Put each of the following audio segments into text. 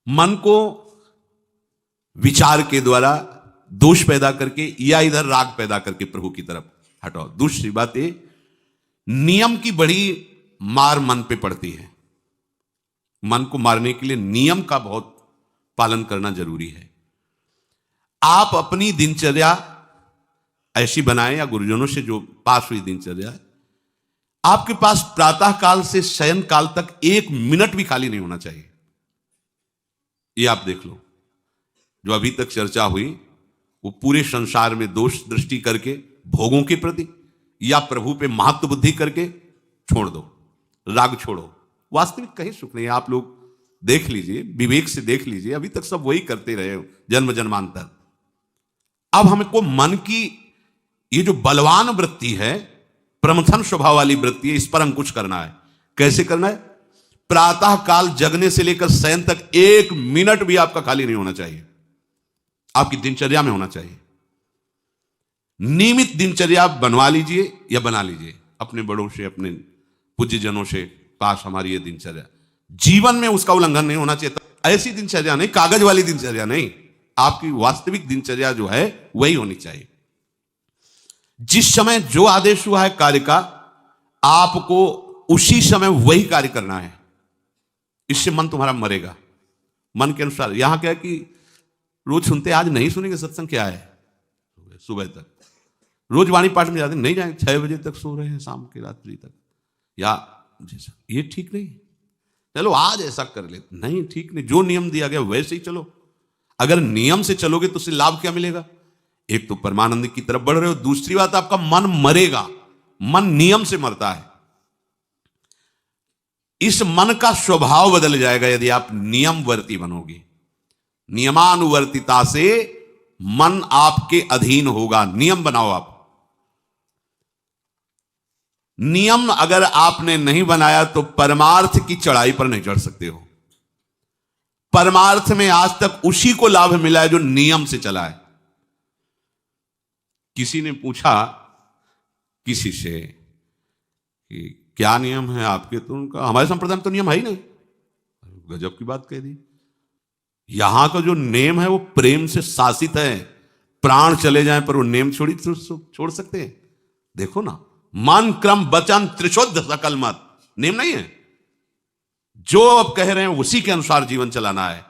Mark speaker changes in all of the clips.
Speaker 1: मन को विचार के द्वारा दोष पैदा करके या इधर राग पैदा करके प्रभु की तरफ हटाओ। दूसरी बात ये, नियम की बड़ी मार मन पे पड़ती है। मन को मारने के लिए नियम का बहुत पालन करना जरूरी है। आप अपनी दिनचर्या ऐसी बनाएं, या गुरुजनों से जो पास हुई दिनचर्या, आपके पास प्रातः काल से शयन काल तक 1 मिनट भी खाली नहीं होना चाहिए। ये आप देख लो, जो अभी तक चर्चा हुई वो पूरे संसार में दोष दृष्टि करके भोगों के प्रति या प्रभु पे महत्व बुद्धि करके छोड़ दो, राग छोड़ो। वास्तविक कहीं सुख नहीं है। आप लोग देख लीजिए, विवेक से देख लीजिए, अभी तक सब वही करते रहे हो जन्म जन्मांतर। अब हमको मन की ये जो बलवान वृत्ति है, प्रमथन स्वभाव वाली वृत्ति है, इस पर अंकुश करना है। कैसे करना है? प्रातः काल जगने से लेकर शयन तक 1 मिनट भी आपका खाली नहीं होना चाहिए। आपकी दिनचर्या में होना चाहिए। नियमित दिनचर्या बनवा लीजिए या बना लीजिए अपने बड़ों से, अपने पूज्य जनों से पास हमारी ये दिनचर्या। जीवन में उसका उल्लंघन नहीं होना चाहिए। ऐसी दिनचर्या नहीं, कागज वाली दिनचर्या नहीं, आपकी वास्तविक दिनचर्या जो है वही होनी चाहिए। जिस समय जो आदेश हुआ है कार्य का, आपको उसी समय वही कार्य करना है। इससे मन तुम्हारा मरेगा। मन के अनुसार यहां क्या है कि रोज सुनते, आज नहीं सुनेंगे सत्संग, क्या है सुबह तक रोज वाणी पाठ में जाते, नहीं जाएंगे, 6 बजे तक सो रहे हैं, शाम की रात्रि तक, या जैसा, ये ठीक नहीं। चलो आज ऐसा कर ले, नहीं ठीक नहीं, जो नियम दिया गया वैसे ही चलो। अगर नियम से चलोगे तो उससे लाभ क्या मिलेगा? एक तो परमानंद की तरफ बढ़ रहे हो, दूसरी बात आपका मन मरेगा। मन नियम से मरता है। इस मन का स्वभाव बदल जाएगा यदि आप नियमवर्ती बनोगे। नियमानुवर्तिता से मन आपके अधीन होगा। नियम बनाओ आप। नियम अगर आपने नहीं बनाया तो परमार्थ की चढ़ाई पर नहीं चढ़ सकते हो। परमार्थ में आज तक उसी को लाभ मिला है जो नियम से चला है। किसी ने पूछा किसी से कि क्या नियम है आपके, तो उनका हमारे संप्रदाय में तो नियम है ही नहीं। गजब की बात कह दी। यहां का जो नेम है वो प्रेम से शासित है। प्राण चले जाएं पर वो नेम छोड़ सकते हैं? देखो ना, मन क्रम वचन त्रिशुद्ध सकल मत, नेम नहीं है। जो अब कह रहे हैं उसी के अनुसार जीवन चलाना है।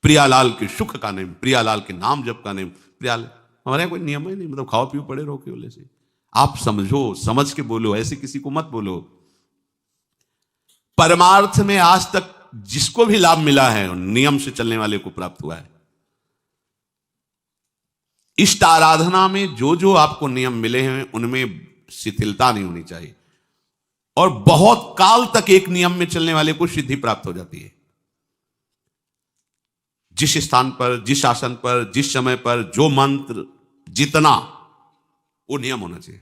Speaker 1: प्रियालाल के सुख का नेम, प्रियालाल के नाम जप का नेम। प्रियालाल हमारे यहां कोई नियम ही नहीं, मतलब खाओ पियो पड़े रहो केवल से। आप समझो, समझ के बोलो, ऐसे किसी को मत बोलो। परमार्थ में आज तक जिसको भी लाभ मिला है नियम से चलने वाले को प्राप्त हुआ है। इष्ट आराधना में जो जो आपको नियम मिले हैं उनमें शिथिलता नहीं होनी चाहिए, और बहुत काल तक एक नियम में चलने वाले को सिद्धि प्राप्त हो जाती है। जिस स्थान पर, जिस आसन पर, जिस समय पर जो मंत्र जितना, वो नियम होना चाहिए।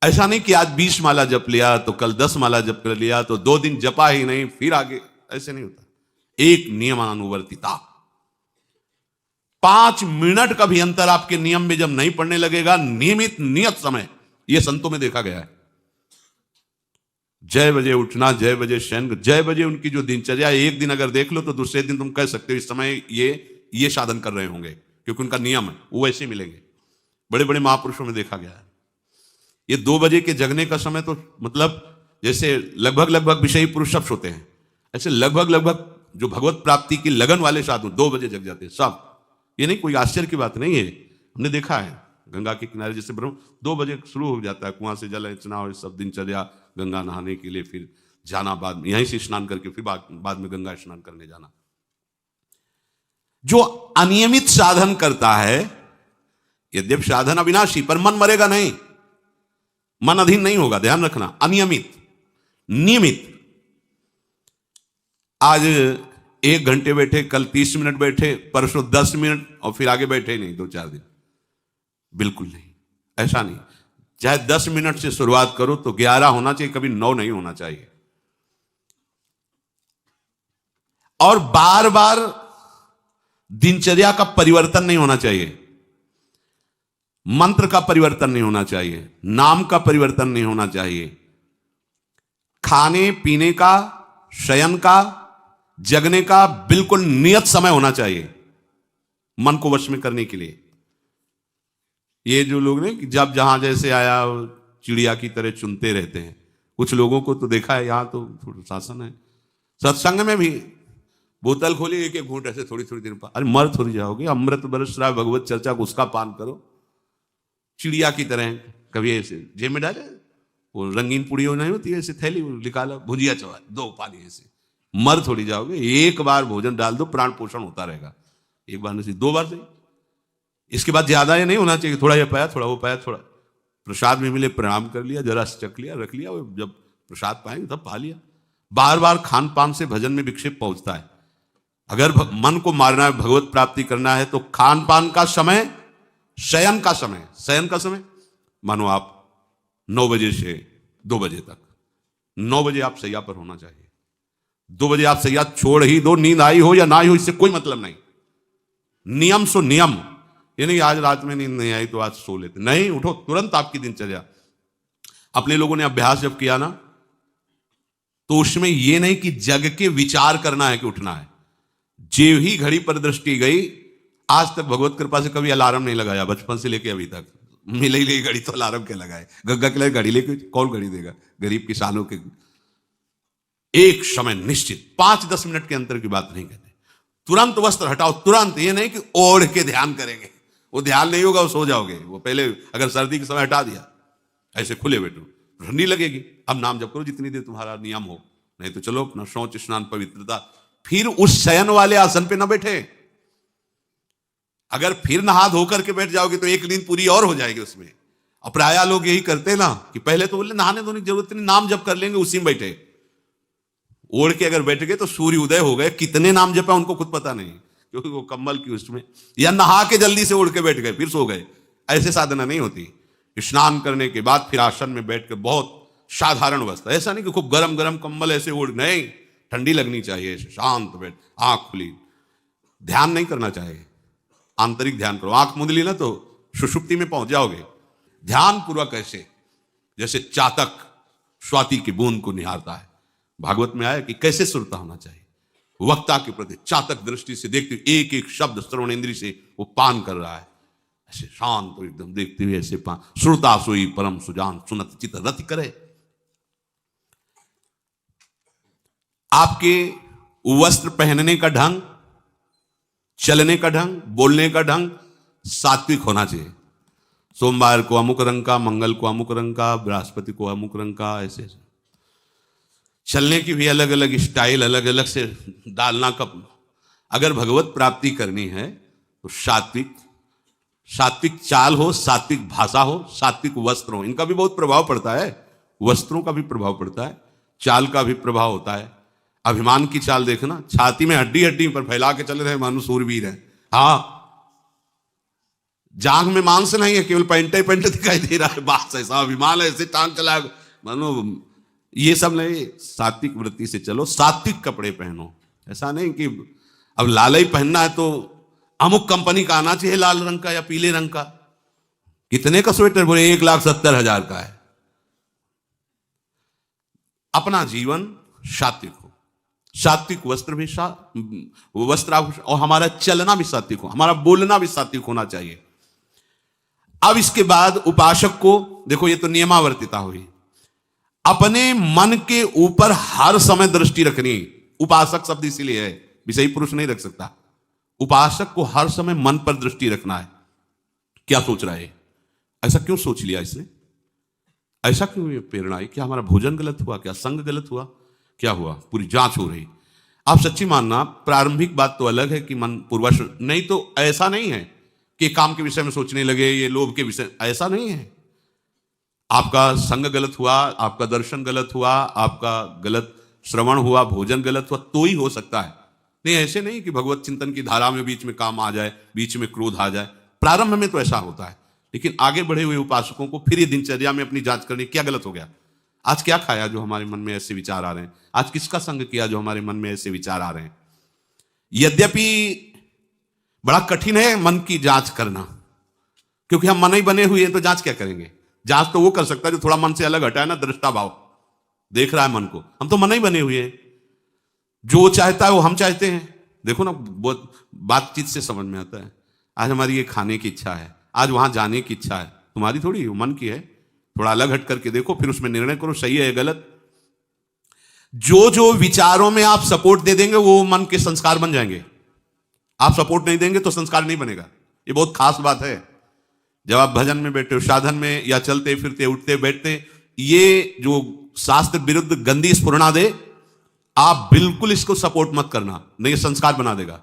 Speaker 1: ऐसा नहीं कि आज 20 माला जप लिया तो कल 10 माला जप कर लिया तो 2 दिन जपा ही नहीं फिर आगे, ऐसे नहीं होता। एक नियमानुवर्तिता। 5 मिनट का भी अंतर आपके नियम में जब नहीं पड़ने लगेगा, नियमित नियत समय, यह संतों में देखा गया है। 6 बजे उठना, 6 बजे शयन, 6 बजे उनकी जो दिनचर्या, एक दिन अगर देख लो तो दूसरे दिन तुम कह सकते हो इस समय ये साधन कर रहे होंगे, क्योंकि उनका नियम है, वो वैसे मिलेंगे। बड़े बड़े महापुरुषों में देखा गया है। ये 2 बजे के जगने का समय तो मतलब जैसे लगभग विषयी पुरुष सब सोते हैं, ऐसे लगभग जो भगवत प्राप्ति की लगन वाले साधु 2 बजे जग जाते हैं सब। ये नहीं कोई आश्चर्य की बात नहीं है, हमने देखा है। गंगा के किनारे जैसे ब्रह्म 2 बजे शुरू हो जाता है, कुआं से जल अर्चना और सब दिनचर्या, गंगा नहाने के लिए फिर जाना, बाद में यहीं से स्नान करके फिर बाद में गंगा स्नान करने जाना। जो अनियमित साधन करता है, यद्यप साधन अविनाशी, पर मन मरेगा नहीं, मन अधीन नहीं होगा, ध्यान रखना। अनियमित, नियमित, आज 1 घंटे बैठे, कल 30 मिनट बैठे, परसों 10 मिनट और फिर आगे बैठे ही नहीं 2-4 दिन, बिल्कुल नहीं, ऐसा नहीं। चाहे 10 मिनट से शुरुआत करो तो 11 होना चाहिए, कभी 9 नहीं होना चाहिए। और बार बार दिनचर्या का परिवर्तन नहीं होना चाहिए, मंत्र का परिवर्तन नहीं होना चाहिए, नाम का परिवर्तन नहीं होना चाहिए, खाने पीने का, शयन का, जगने का बिल्कुल नियत समय होना चाहिए मन को वश में करने के लिए। ये जो लोग ने जब जहां जैसे आया चिड़िया की तरह चुनते रहते हैं, कुछ लोगों को तो देखा है, यहां तो थोड़ा शासन है, सत्संग में भी बोतल खोली, एक एक घूंट ऐसे थोड़ी थोड़ी देर पर, अरे मर थोड़ी जाओगे, अमृत बरस रहा है भगवत चर्चा को, उसका पान करो। चिड़िया की तरह कभी ऐसे जेब में डाले, वो रंगीन पुड़ियों नहीं होती ऐसे थैली निकाला, भुजिया चवा दो पानी, ऐसे मर थोड़ी जाओगे। एक बार भोजन डाल दो, प्राण पोषण होता रहेगा, एक बार नहीं, दो बार सही। इसके बाद ज्यादा ये नहीं होना चाहिए, थोड़ा ये पाया, थोड़ा वो पाया, थोड़ा प्रसाद में मिले प्रणाम कर लिया, जरा चख लिया, रख लिया, जब प्रसाद पाएंगे तब पा लिया। बार बार खान पान से भजन में विक्षेप पहुंचता है। अगर मन को मारना है, भगवत प्राप्ति करना है, तो खान पान का समय, शयन का समय, शयन का समय मानो आप 9 बजे से 2 बजे तक, 9 बजे आप सैया पर होना चाहिए। 2 बजे आप सैया छोड़ ही दो, नींद आई हो या ना आई हो, इससे कोई मतलब नहीं। नियम सो नियम, ये नहीं आज रात में नींद नहीं आई तो आज सो लेते, नहीं, उठो तुरंत आपकी दिनचर्या। अपने लोगों ने अभ्यास जब किया ना, तो उसमें यह नहीं कि जग के विचार करना है कि उठना है, जे ही घड़ी पर दृष्टि गई, आज तक भगवत कृपा से कभी अलार्म नहीं लगाया, बचपन से लेके अभी तक। मिले ही ले घड़ी तो अलार्म के लगाए, गग्गा के लिए घड़ी लेके कौन घड़ी देगा, गरीब किसानों के। एक समय निश्चित 5-10 मिनट के अंतर की बात नहीं कहते, तुरंत वस्त्र हटाओ, तुरंत। ये नहीं कि ओढ़ के ध्यान करेंगे, वो ध्यान नहीं होगा, वो सो जाओगे। वो पहले अगर सर्दी के समय हटा दिया, ऐसे खुले बैठो, ठंडी लगेगी, अब नाम जप करो जितनी देर तुम्हारा नियम हो, नहीं तो चलो अपना शौच स्नान पवित्रता। फिर उस शयन वाले आसन पे ना बैठे, अगर फिर नहा धो करके बैठ जाओगे तो एक नींद पूरी और हो जाएगी उसमें। और प्राय लोग यही करते ना कि पहले तो बोले नहाने धोने की जरूरत नहीं, नाम जप कर लेंगे, उसी में बैठे। ओढ़ के अगर बैठ गए तो सूर्य उदय हो गए, कितने नाम जपा उनको खुद पता नहीं, क्योंकि वो कम्बल की उसमें, या नहा के जल्दी से उड़ के बैठ गए फिर सो गए। ऐसे साधना नहीं होती। स्नान करने के बाद फिर आसन में बैठ के बहुत साधारण अवस्था, ऐसा नहीं कि खूब गरम गरम कंबल ऐसे ओढ़, नहीं, ठंडी लगनी चाहिए, शांत बैठ, आंख खुली, ध्यान नहीं करना चाहिए, आंतरिक ध्यान करो। आंख मूंद ली ना तो सुषुप्ति में पहुंच जाओगे। ध्यान पूर्वक ऐसे, जैसे चातक स्वाति की बूंद को निहारता है, भागवत में आया कि कैसे सुरता होना चाहिए, वक्ता के प्रति चातक दृष्टि से देखते हुए, एक एक शब्द श्रवण इंद्री से वो पान कर रहा है, ऐसे शांत तो एकदम देखते हुए ऐसे पान। श्रुता सोई परम सुजान, सुनत चित रति करे। आपके वस्त्र पहनने का ढंग, चलने का ढंग, बोलने का ढंग सात्विक होना चाहिए। सोमवार को अमुक रंग का, मंगल को अमुक रंग का, बृहस्पति को अमुक रंग का, ऐसे चलने की भी अलग अलग स्टाइल, अलग अलग से डालना। कब अगर भगवत प्राप्ति करनी है तो सात्विक, सात्विक चाल हो, सात्विक भाषा हो, सात्विक वस्त्र हो। इनका भी बहुत प्रभाव पड़ता है, वस्त्रों का भी प्रभाव पड़ता है, चाल का भी प्रभाव होता है। अभिमान की चाल देखना, छाती में हड्डी हड्डी पर फैला के चल रहे मानो सूरवीर है, हाँ, जांग में मांस नहीं है, केवल पैंटे ही पैंटे दिखाई दे रहा है, बात ऐसा अभिमान है, ऐसे टांग चला मानो। ये सब नहीं, सात्विक वृत्ति से चलो, सात्विक कपड़े पहनो। ऐसा नहीं कि अब लाल ही पहनना है तो अमुक कंपनी का आना चाहिए, लाल रंग का या पीले रंग का। कितने का स्वेटर, बोले 1,70,000 का है। अपना जीवन सात्विक हो, सात्विक वस्त्र भी वस्त्र, और हमारा चलना भी सात्विक हो, हमारा बोलना भी सात्विक होना चाहिए। अब इसके बाद उपासक को देखो, ये तो नियमावर्तिता हुई, अपने मन के ऊपर हर समय दृष्टि रखनी। उपासक शब्द इसीलिए है, विषयी पुरुष नहीं रख सकता। उपासक को हर समय मन पर दृष्टि रखना है, क्या सोच रहा है, ऐसा क्यों सोच लिया इसने, ऐसा क्यों ये प्रेरणा आई, क्या हमारा भोजन गलत हुआ, क्या संग गलत हुआ, क्या हुआ, पूरी जांच हो रही। आप सच्ची मानना, प्रारंभिक बात तो अलग है कि मन पूर्वश, नहीं तो ऐसा नहीं है कि काम के विषय में सोचने लगे, ये लोभ के विषय, ऐसा नहीं है। आपका संग गलत हुआ, आपका दर्शन गलत हुआ, आपका गलत श्रवण हुआ, भोजन गलत हुआ, तो ही हो सकता है। नहीं, ऐसे नहीं कि भगवत चिंतन की धारा में बीच में काम आ जाए, बीच में क्रोध आ जाए। प्रारंभ में तो ऐसा होता है, लेकिन आगे बढ़े हुए उपासकों को फिर ये दिनचर्या में अपनी जांच करनी, क्या गलत हो गया, आज क्या खाया जो हमारे मन में ऐसे विचार आ रहे हैं, आज किसका संग किया जो हमारे मन में ऐसे विचार आ रहे हैं। यद्यपि बड़ा कठिन है मन की जांच करना, क्योंकि हम मन ही बने हुए हैं, तो जांच क्या करेंगे। जांच तो वो कर सकता है जो थोड़ा मन से अलग हटा है ना, दृष्टा भाव देख रहा है मन को, हम तो मन ही बने हुए हैं। जो चाहता है वो हम चाहते हैं। देखो ना, बहुत बातचीत से समझ में आता है। आज हमारी ये खाने की इच्छा है, आज वहां जाने की इच्छा है, तुम्हारी थोड़ी, वो मन की है। थोड़ा अलग हट करके देखो, फिर उसमें निर्णय करो सही है या गलत। जो जो विचारों में आप सपोर्ट दे देंगे वो मन के संस्कार बन जाएंगे। आप सपोर्ट नहीं देंगे तो संस्कार नहीं बनेगा। ये बहुत खास बात है। जब आप भजन में बैठे हो, साधन में, या चलते फिरते उठते बैठते, ये जो शास्त्र विरुद्ध गंदी स्फुरणा दे, आप बिल्कुल इसको सपोर्ट मत करना, नहीं संस्कार बना देगा।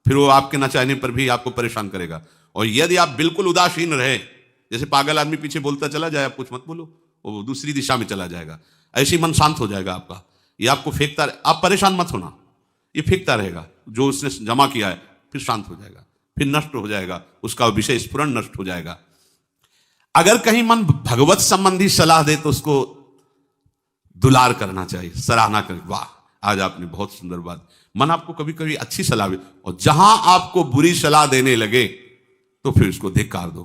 Speaker 1: फिर वो आपके न चाहने पर भी आपको परेशान करेगा। और यदि आप बिल्कुल उदासीन रहे, जैसे पागल आदमी पीछे बोलता चला जाए, आप कुछ मत बोलो, वो दूसरी दिशा में चला जाएगा। ऐसे ही मन शांत हो जाएगा आपका। ये आपको फेंकता, आप परेशान मत होना, ये फेंकता रहेगा जो उसने जमा किया है, फिर शांत हो जाएगा, फिर नष्ट हो जाएगा, उसका विषय स्फुरण नष्ट हो जाएगा। अगर कहीं मन भगवत संबंधी सलाह दे तो उसको दुलार करना चाहिए, सराहना करें, वाह आज आपने बहुत सुंदर बात। मन आपको कभी कभी अच्छी सलाह दे, और जहां आपको बुरी सलाह देने लगे तो फिर उसको धिक्कार दो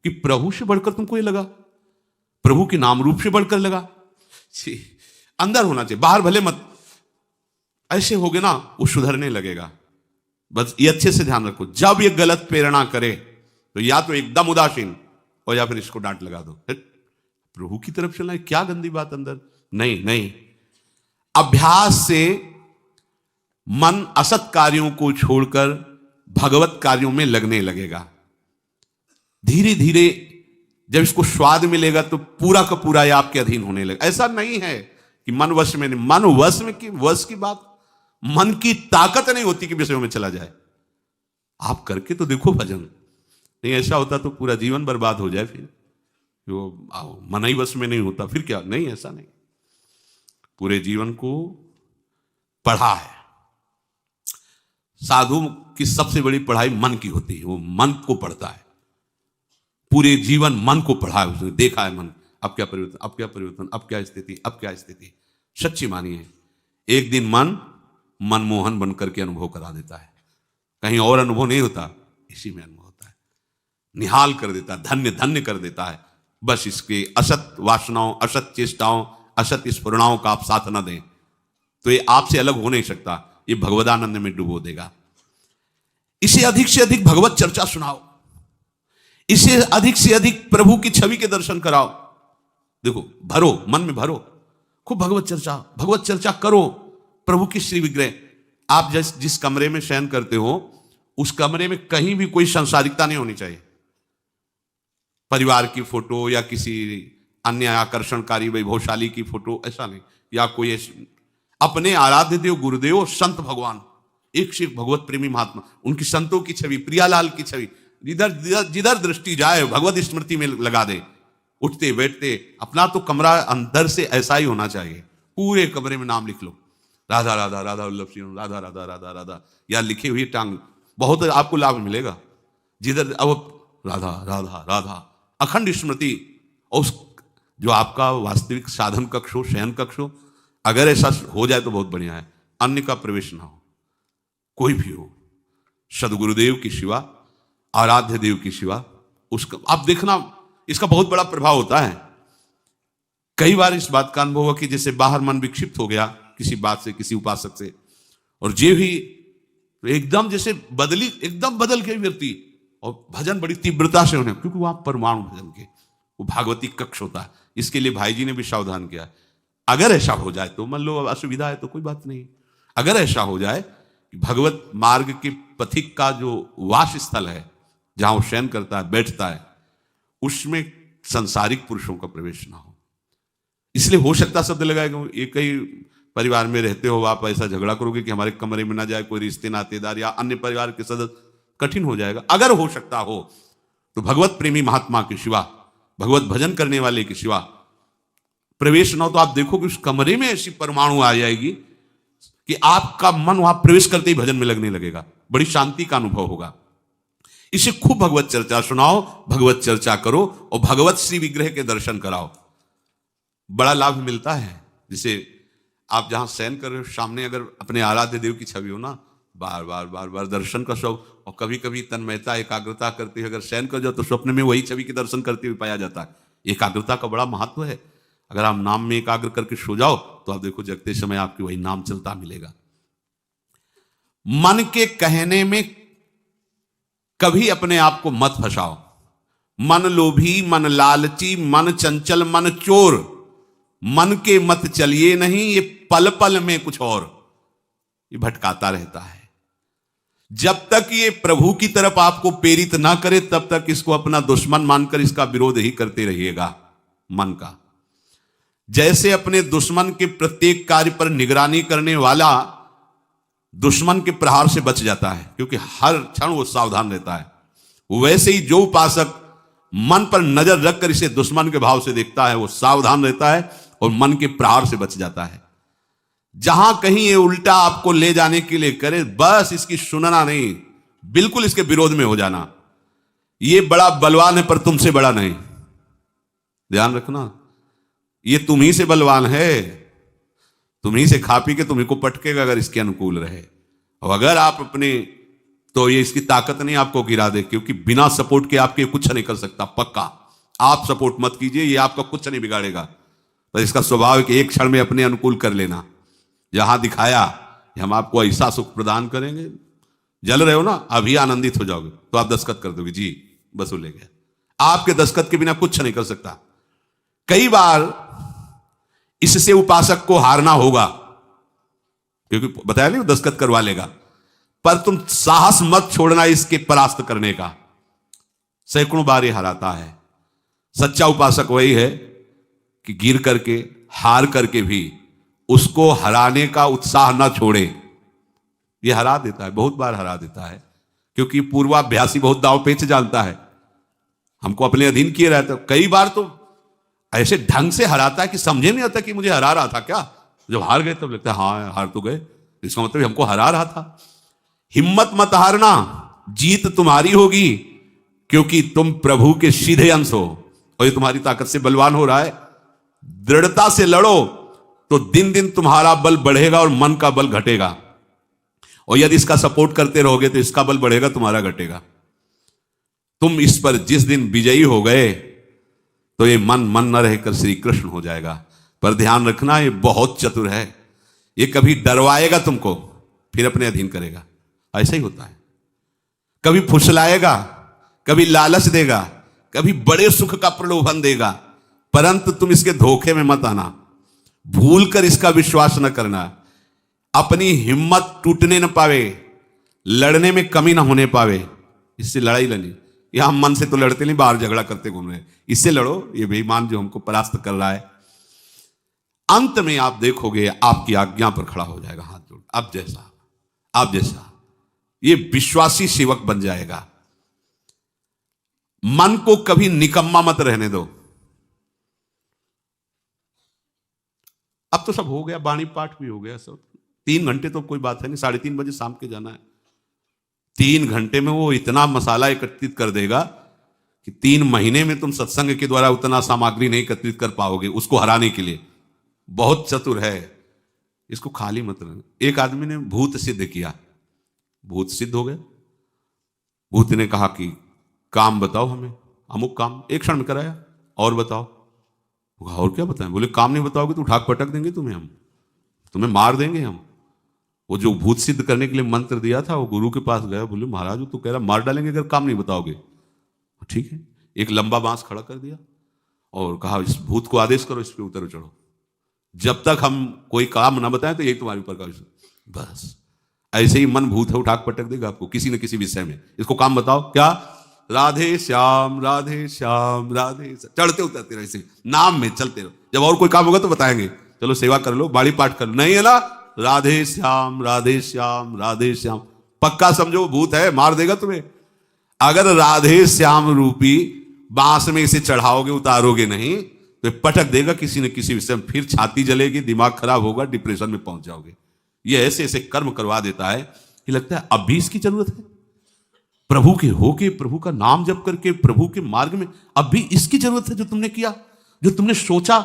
Speaker 1: कि प्रभु से बढ़कर तुमको ये लगा, प्रभु के नाम रूप से बढ़कर लगा। अंदर होना चाहिए, बाहर भले मत। ऐसे हो गए ना, वो सुधरने लगेगा। बस ये अच्छे से ध्यान रखो, जब ये गलत प्रेरणा करे तो या तो एकदम उदासीन, और या फिर इसको डांट लगा दो, प्रभु की तरफ चलना है, क्या गंदी बात अंदर। नहीं नहीं, अभ्यास से मन असत कार्यों को छोड़कर भगवत कार्यों में लगने लगेगा। धीरे धीरे जब इसको स्वाद मिलेगा तो पूरा का पूरा ये आपके अधीन होने लगेगा। ऐसा नहीं है कि मन वश में नहीं, मन वश में की वश की बात, मन की ताकत नहीं होती कि विषयों में चला जाए। आप करके तो देखो भजन, नहीं ऐसा होता तो पूरा जीवन बर्बाद हो जाए। फिर जो मन ही वश में नहीं होता फिर क्या, नहीं ऐसा नहीं। पूरे जीवन को पढ़ा है। साधु की सबसे बड़ी पढ़ाई मन की होती है, वो मन को पढ़ता है, पूरे जीवन मन को पढ़ा है, उसने देखा है मन, अब क्या परिवर्तन, अब क्या परिवर्तन, अब क्या स्थिति, अब क्या स्थिति। सच्ची मानिए, एक दिन मन मनमोहन बनकर के अनुभव करा देता है। कहीं और अनुभव नहीं होता, इसी में अनुभव होता है। निहाल कर देता है, धन्य धन्य कर देता है। बस इसके असत वासनाओं, असत चेष्टाओं, असत स्फुरणाओं का आप साथ न दें तो ये आपसे अलग हो नहीं सकता, ये भगवदानंद में डुबो देगा। इसे अधिक से अधिक भगवत चर्चा सुनाओ, इसे अधिक से अधिक प्रभु की छवि के दर्शन कराओ। देखो, भरो, मन में भरो, खूब भगवत चर्चा करो। प्रभु की श्री विग्रह, आप जिस कमरे में शयन करते हो उस कमरे में कहीं भी कोई सांसारिकता नहीं होनी चाहिए। परिवार की फोटो या किसी अन्य आकर्षणकारी वैभवशाली की फोटो, ऐसा नहीं। या कोई अपने आराध्य देव गुरुदेव संत भगवान, एक से एक भगवत प्रेमी महात्मा, उनकी संतों की छवि, प्रियालाल की छवि, जिधर दृष्टि जाए भगवत स्मृति में लगा दे। उठते बैठते अपना तो कमरा अंदर से ऐसा ही होना चाहिए। पूरे कमरे में नाम लिख लो, राधा राधा राधा वल्लभ सिंह, राधा राधा राधा राधा, या लिखी हुई टांग, बहुत आपको लाभ मिलेगा। जिधर अब राधा राधा राधा, अखंड स्मृति। और उस जो आपका वास्तविक साधन कक्ष हो, शयन कक्ष हो, अगर ऐसा हो जाए तो बहुत बढ़िया है। अन्य का प्रवेश ना हो, कोई भी हो, सदगुरुदेव की सिवा, आराध्य देव की सिवा, उसका आप देखना, इसका बहुत बड़ा प्रभाव होता है। कई बार इस बात का अनुभव हुआ कि जैसे बाहर मन विक्षिप्त हो गया किसी बात से, किसी उपासक से, और जे भी एकदम जैसे एकदम बदल गए व्यक्ति, और भजन बड़ी तीव्रता से होने, क्योंकि वहां परमाणु भजन के वो भागवती कक्ष होता है। इसके लिए भाई जी ने भी सावधान किया। अगर ऐसा हो जाए तो, मान लो असुविधा है तो कोई बात नहीं, अगर ऐसा हो जाए कि भगवत मार्ग के पथिक का जो वास स्थल है, जहां वो शयन करता है, बैठता है, उसमें संसारिक पुरुषों का प्रवेश ना हो। इसलिए हो सकता शब्द लगाएगा, एक ही परिवार में रहते हो, आप ऐसा झगड़ा करोगे कि हमारे कमरे में ना जाए कोई रिश्ते नातेदार या अन्य परिवार के सदस्य, कठिन हो जाएगा। अगर हो सकता हो तो भगवत प्रेमी महात्मा के सिवा, भगवत भजन करने वाले के सिवा प्रवेश न हो। तो आप देखोगे उस कमरे में ऐसी परमाणु आ जाएगी कि आपका मन वहां प्रवेश करते ही भजन में लगने लगेगा, बड़ी शांति का अनुभव होगा। इसे खूब भगवत चर्चा सुनाओ, भगवत चर्चा करो, और भगवत श्री विग्रह के दर्शन कराओ, बड़ा लाभ मिलता है। जैसे आप जहां शयन कर रहे हो, सामने अगर अपने आराध्य देव की छवि हो ना, बार बार बार बार दर्शन का शौक, और कभी कभी तन्मयता एकाग्रता करते हुए अगर शयन कर जाओ तो स्वप्न में वही छवि के दर्शन करते हुए पाया जाता है। एकाग्रता का बड़ा महत्व है। अगर आप नाम में एकाग्र करके सो जाओ तो आप देखो जगते समय आपके वही नाम चलता मिलेगा। मन के कहने में कभी अपने आप को मत फंसाओ। मन लोभी, मन लालची, मन चंचल, मन चोर, मन के मत चलिए नहीं, ये पल पल में कुछ और, ये भटकाता रहता है। जब तक ये प्रभु की तरफ आपको प्रेरित ना करे तब तक इसको अपना दुश्मन मानकर इसका विरोध ही करते रहिएगा। मन का जैसे अपने दुश्मन के प्रत्येक कार्य पर निगरानी करने वाला दुश्मन के प्रहार से बच जाता है, क्योंकि हर क्षण वो सावधान रहता है, वैसे ही जो उपासक मन पर नजर रखकर इसे दुश्मन के भाव से देखता है वो सावधान रहता है और मन के प्रहार से बच जाता है। जहां कहीं ये उल्टा आपको ले जाने के लिए करे, बस इसकी सुनना नहीं, बिल्कुल इसके विरोध में हो जाना। ये बड़ा बलवान है पर तुमसे बड़ा नहीं, ध्यान रखना, ये तुम ही से बलवान है, तुम ही से खा पी के तुम्ही को पटकेगा अगर इसके अनुकूल रहे। और अगर आप अपने, तो ये इसकी ताकत नहीं आपको गिरा दे, क्योंकि बिना सपोर्ट के आपके कुछ नहीं कर सकता। पक्का आप सपोर्ट मत कीजिए, ये आपका कुछ नहीं बिगाड़ेगा, पर इसका स्वभाव है कि एक क्षण में अपने अनुकूल कर लेना। जहां दिखाया कि हम आपको ऐसा सुख प्रदान करेंगे, जल रहे हो ना, अभी आनंदित हो जाओगे तो आप दस्तखत कर दोगे, जी बस वो ले गया। आपके दस्तखत के बिना कुछ नहीं कर सकता। कई बार इससे उपासक को हारना होगा, क्योंकि बताया नहीं वो दस्तखत करवा लेगा, पर तुम साहस मत छोड़ना इसके परास्त करने का। सैकड़ों बार ये हराता है। सच्चा उपासक वही है कि गिर करके, हार करके भी उसको हराने का उत्साह न छोड़े। ये हरा देता है, बहुत बार हरा देता है, क्योंकि पूर्वाभ्यासी बहुत दांव पेच जानता है, हमको अपने अधीन किए रहता है। कई बार तो ऐसे ढंग से हराता है कि समझे नहीं आता कि मुझे हरा रहा था क्या। जब हार गए तब लगता है हाँ हार तो गए, इसका मतलब हमको हरा रहा था। हिम्मत मत हारना, जीत तुम्हारी होगी, क्योंकि तुम प्रभु के सीधे अंश हो और ये तुम्हारी ताकत से बलवान हो रहा है। दृढ़ता से लड़ो तो दिन दिन तुम्हारा बल बढ़ेगा और मन का बल घटेगा, और यदि इसका सपोर्ट करते रहोगे तो इसका बल बढ़ेगा, तुम्हारा घटेगा। तुम इस पर जिस दिन विजयी हो गए तो ये मन न रहकर श्री कृष्ण हो जाएगा। पर ध्यान रखना, ये बहुत चतुर है, ये कभी डरवाएगा तुमको फिर अपने अधीन करेगा, ऐसा ही होता है। कभी फुसलाएगा, कभी लालच देगा, कभी बड़े सुख का प्रलोभन देगा, परंतु तुम इसके धोखे में मत आना, भूल कर इसका विश्वास न करना। अपनी हिम्मत टूटने न पावे, लड़ने में कमी ना होने पावे, इससे लड़ाई लड़ी। यहां मन से तो लड़ते नहीं, बाहर झगड़ा करते घूम रहे हैं, इससे लड़ो, ये बेईमान जो हमको परास्त कर रहा है। अंत में आप देखोगे आपकी आज्ञा पर खड़ा हो जाएगा हाथ जोड़, आप जैसा ये विश्वासी सेवक बन जाएगा। मन को कभी निकम्मा मत रहने दो। अब तो सब हो गया, वाणी पाठ भी हो गया सब, 3 घंटे तो कोई बात है नहीं, 3:30 बजे शाम के जाना है। 3 घंटे में वो इतना मसाला एकत्रित कर देगा कि 3 महीने में तुम सत्संग के द्वारा उतना सामग्री नहीं एकत्रित कर पाओगे उसको हराने के लिए। बहुत चतुर है, इसको खाली मत रहना। एक आदमी ने भूत सिद्ध किया, भूत सिद्ध हो गया। भूत ने कहा कि काम बताओ हमें, अमुक काम, एक क्षण में कराया, और बताओ। और क्या बताएं? बोले काम नहीं बताओगे तो उठा पटक देंगे तुम्हें, हम तुम्हें मार देंगे हम। वो जो भूत सिद्ध करने के लिए मंत्र दिया था वो गुरु के पास गया, बोले महाराज वो तो कह रहा मार डालेंगे अगर काम नहीं बताओगे। ठीक है, एक लंबा बांस खड़ा कर दिया और कहा इस भूत को आदेश करो, इस पे उतर चढ़ो, जब तक हम कोई काम ना बताएं तो यही तुम्हारे ऊपर का विषय। बस ऐसे ही मन भूत है, उठा पटक देगा आपको किसी न किसी विषय में। इसको काम बताओ, क्या राधे श्याम राधे श्याम राधे, चढ़ते उतरते रहो, इसे नाम में चलते रहो। जब और कोई काम होगा तो बताएंगे, चलो सेवा कर लो, बाड़ी पाठ कर लो, नहीं है ना राधे श्याम राधे श्याम राधे श्याम। पक्का समझो भूत है, मार देगा तुम्हें। अगर राधे श्याम रूपी बांस में इसे चढ़ाओगे, उतारोगे नहीं तो पटक देगा किसी न किसी विषय में, फिर छाती जलेगी, दिमाग खराब होगा, डिप्रेशन में पहुंच जाओगे। ये ऐसे ऐसे कर्म करवा देता है कि लगता है अब भी इसकी जरूरत है। प्रभु के होके, प्रभु का नाम जप करके, प्रभु के मार्ग में अब भी इसकी जरूरत है। जो तुमने किया, जो तुमने सोचा,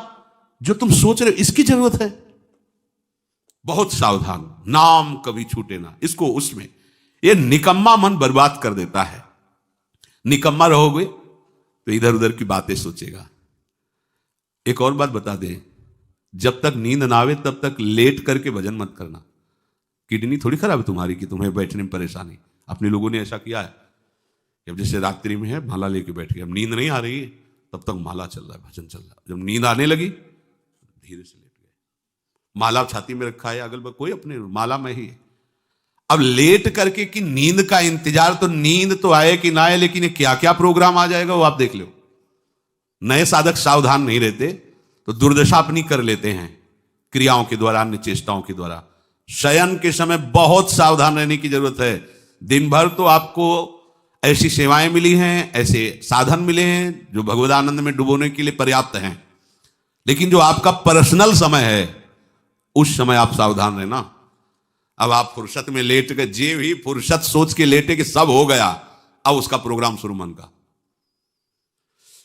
Speaker 1: जो तुम सोच रहे हो, इसकी जरूरत है। बहुत सावधान, नाम कभी छूटे ना इसको। उसमें ये निकम्मा मन बर्बाद कर देता है। निकम्मा रहोगे तो इधर उधर की बातें सोचेगा। एक और बात बता दें, जब तक नींद ना आवे तब तक लेट करके भजन मत करना। किडनी थोड़ी खराब है तुम्हारी कि तुम्हें बैठने में परेशानी। अपने लोगों ने ऐसा किया है कि अब जैसे रात्रि में है माला लेके बैठ गए, अब नींद नहीं आ रही है तब तक माला चल रहा है, भजन चल रहा है, जब नींद आने लगी धीरे से लेट गए, माला छाती में रखा है, अगल बगल कोई अपने माला में ही है। अब लेट करके कि नींद का इंतजार, तो नींद तो आए कि ना आए, लेकिन ये क्या क्या प्रोग्राम आ जाएगा वो आप देख लो। नए साधक सावधान नहीं रहते तो दुर्दशा अपनी कर लेते हैं क्रियाओं के द्वारा, अन्य चेष्टाओं के द्वारा। शयन के समय बहुत सावधान रहने की जरूरत है। दिन भर तो आपको ऐसी सेवाएं मिली हैं, ऐसे साधन मिले हैं जो भगवदानंद में डुबोने के लिए पर्याप्त हैं, लेकिन जो आपका पर्सनल समय है उस समय आप सावधान रहना। अब आप फुर्सत में लेट गए, जे भी फुर्सत सोच के लेटे कि सब हो गया, अब उसका प्रोग्राम शुरू मन का।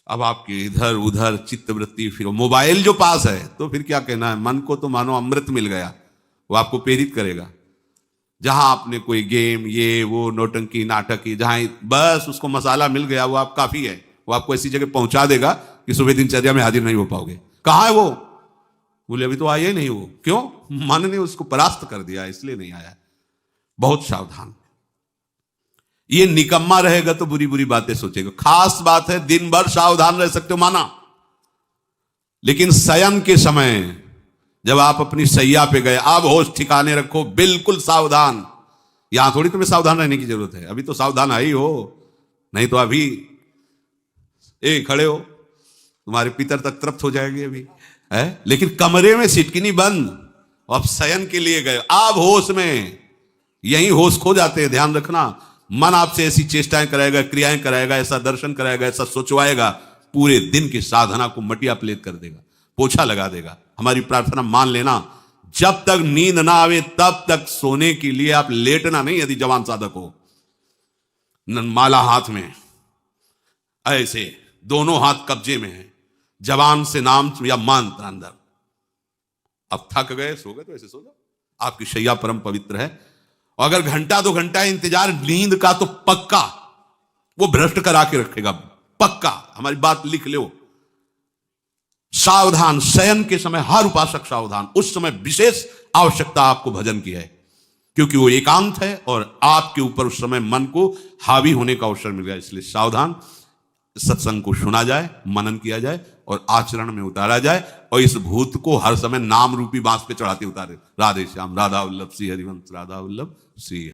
Speaker 1: अब आपकी इधर उधर चित्तवृत्ति, फिर मोबाइल जो पास है तो फिर क्या कहना है, मन को तो मानो अमृत मिल गया, वो आपको प्रेरित करेगा। जहां आपने कोई गेम ये वो नौटंकी नाटकी, जहां बस उसको मसाला मिल गया वो आप काफी है, वो आपको ऐसी जगह पहुंचा देगा कि सुबह दिनचर्या में हाजिर नहीं हो पाओगे। कहां है वो? बोले अभी तो आया ही नहीं वो। क्यों? मन ने उसको परास्त कर दिया, इसलिए नहीं आया। बहुत सावधान। ये निकम्मा रहेगा तो बुरी बुरी बातें सोचेगा। खास बात है दिन भर सावधान रह सकते हो माना, लेकिन शयन के समय जब आप अपनी सैया पे गए, अब होश ठिकाने रखो, बिल्कुल सावधान। यहां थोड़ी तुम्हें सावधान रहने की जरूरत है, अभी तो सावधान आई हो, नहीं तो अभी खड़े हो, तुम्हारे पितर तक तृप्त हो जाएंगे अभी है। लेकिन कमरे में सिटकिनी बंद, अब शयन के लिए गए, अब होश में, यही होश खो जाते हैं। ध्यान रखना, मन आपसे ऐसी चेष्टाएं कराएगा, क्रियाएं कराएगा, ऐसा दर्शन कराएगा, ऐसा सोचवाएगा, पूरे दिन की साधना को मटिया प्लेट कर देगा, पोछा लगा देगा। हमारी प्रार्थना मान लेना, जब तक नींद ना आवे तब तक सोने के लिए आप लेटना नहीं। यदि जवान साधक हो, माला हाथ में, ऐसे दोनों हाथ कब्जे में है, जवान से नाम या मंत्र अंदर, अब थक गए सो गए तो ऐसे सो जाओ, आपकी शैया परम पवित्र है। और अगर घंटा 2 घंटा इंतजार नींद का तो पक्का वो भ्रष्ट करा के रखेगा, पक्का। हमारी बात लिख लो। सावधान, शयन के समय हर उपासक सावधान। उस समय विशेष आवश्यकता आपको भजन की है, क्योंकि वो एकांत है और आपके ऊपर उस समय मन को हावी होने का अवसर मिल गया। इसलिए सावधान। सत्संग को सुना जाए, मनन किया जाए और आचरण में उतारा जाए, और इस भूत को हर समय नाम रूपी बांस पे चढ़ाते उतारे। राधे श्याम। राधा वल्लभ श्री हरिवंश, राधा वल्लभ श्री